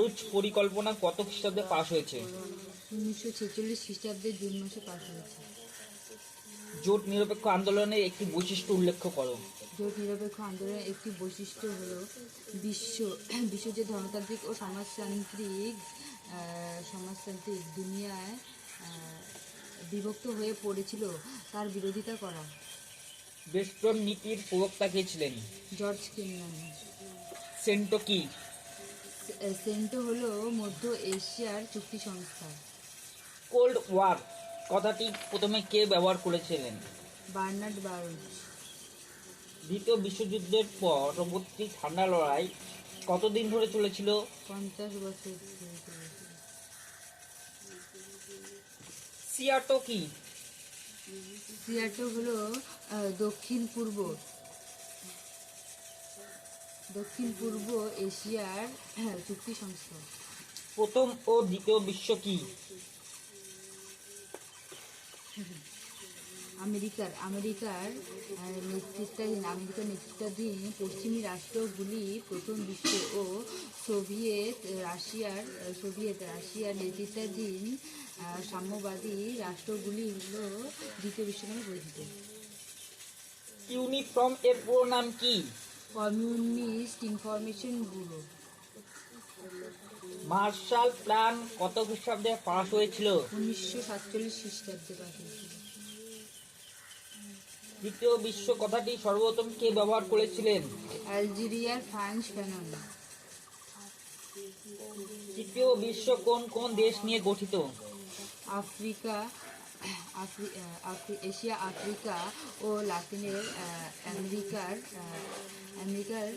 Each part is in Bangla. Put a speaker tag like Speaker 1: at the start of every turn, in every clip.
Speaker 1: ব্রুজ পরিকল্পনা কত খ্রিস্টাব্দে পাশ হয়েছে?
Speaker 2: 1946 খ্রিস্টাব্দে জুন মাসে পাশ হয়েছে।
Speaker 1: জোট নিরপেক্ষ আন্দোলনের একটি বৈশিষ্ট্য উল্লেখ করো।
Speaker 2: জোট নিরপেক্ষ আন্দোলনের একটি বৈশিষ্ট্য হল বিশ্ব যে ধর্মতান্ত্রিক ও সমাজতান্ত্রিক দুনিয়ায় বিভক্ত হয়ে পড়েছিল তার বিরোধিতা করা।
Speaker 1: বেস্টন নীতির প্রবক্তা কে ছিলেন?
Speaker 2: জর্জ কেনান।
Speaker 1: সেন্টো কি?
Speaker 2: সেন্টো হলো মধ্য এশিয়ার চুক্তি সংস্থা।
Speaker 1: কোল্ড ওয়ার কথাটি প্রথমে কে ব্যবহার করেছিলেন?
Speaker 2: বার্নার্ড বারোজ।
Speaker 1: দ্বিতীয় বিশ্বযুদ্ধের পরবর্তী ঠান্ডা লড়াই কতদিন ধরে চলেছিল?
Speaker 2: 50 বছর ধরে চলেছিল।
Speaker 1: সিয়াটো কি?
Speaker 2: সিয়াটো হলো দক্ষিণ পূর্ব এশিয়ার চুক্তি সংস্থা।
Speaker 1: প্রথম ও দ্বিতীয় বিশ্ব কি?
Speaker 2: আমেরিকার নেতৃত্বাধীন পশ্চিমী রাষ্ট্রগুলি প্রথম বিশ্ব ও সোভিয়েত রাশিয়ার নেতৃত্বাধীন সাম্যবাদী রাষ্ট্রগুলি হল দ্বিতীয় বিশ্ব নামে পরিচিত।
Speaker 1: ইউনিফর্ম এর পুরো নাম কি?
Speaker 2: Communist information bureau.
Speaker 1: Marshall plan কত খ্রিস্টাব্দে পাশ হয়েছিল?
Speaker 2: 1947 খ্রিস্টাব্দে পাশ হয়েছিল।
Speaker 1: দ্বিতীয় বিশ্ব কথাটি সর্বপ্রথম কে ব্যবহার করেছিলেন?
Speaker 2: আলজেরিয়ার ফ্রান্স ফ্যানন।
Speaker 1: তৃতীয় বিশ্ব কোন কোন দেশ নিয়ে গঠিত?
Speaker 2: এশিয়া, আফ্রিকা ও লাতিনের আমেরিকার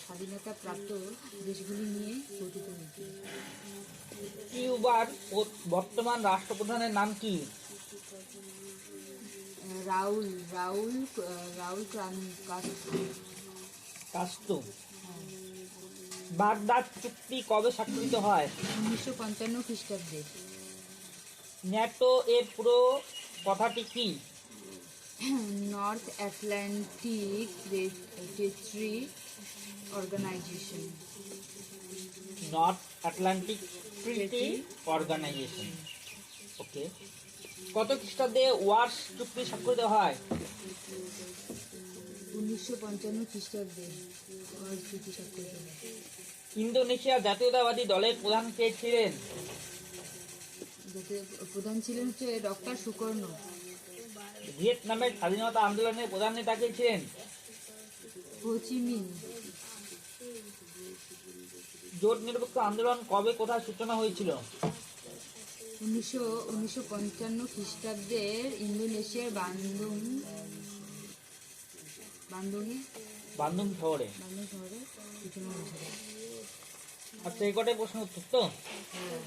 Speaker 2: স্বাধীনতা প্রাপ্ত দেশগুলি নিয়ে গঠিত হয়েছে।
Speaker 1: কিউবার বর্তমান রাষ্ট্রপ্রধানের নাম কি?
Speaker 2: রাউল
Speaker 1: কাস্তো। বাগদাদ চুক্তি কবে স্বাক্ষরিত হয়?
Speaker 2: 1955 খ্রিস্টাব্দে।
Speaker 1: ন্যাটো এর পুরো কথাটি কি?
Speaker 2: North Atlantic Treaty Organisation.
Speaker 1: North Atlantic Treaty Organisation. Okay. কত খ্রিস্টাব্দে ওয়ার্স চুক্তি স্বাক্ষরিত হয়?
Speaker 2: 1955 খ্রিস্টাব্দে চুক্তি স্বাক্ষরিত হয়।
Speaker 1: ইন্দোনেশিয়া জাতীয়তাবাদী দলের প্রধান কে ছিলেন?
Speaker 2: প্রধান ছিলেন ডক্টর সুকর্ণ।
Speaker 1: ভিয়েতনামের স্বাধীনতা আন্দোলনের প্রধান নেতা কে ছিলেন?
Speaker 2: হো চি মিন।
Speaker 1: জোট নিরপেক্ষ আন্দোলন কবে কোথায় সূচনা হয়েছিল?
Speaker 2: 1955 খ্রিস্টাব্দের ইন্দোনেশিয়ার
Speaker 1: বান্দুং শহরে।
Speaker 2: সূচনা হয়েছিল।
Speaker 1: আচ্ছা, এই কটাই প্রশ্ন উত্তর তো?
Speaker 2: হ্যাঁ।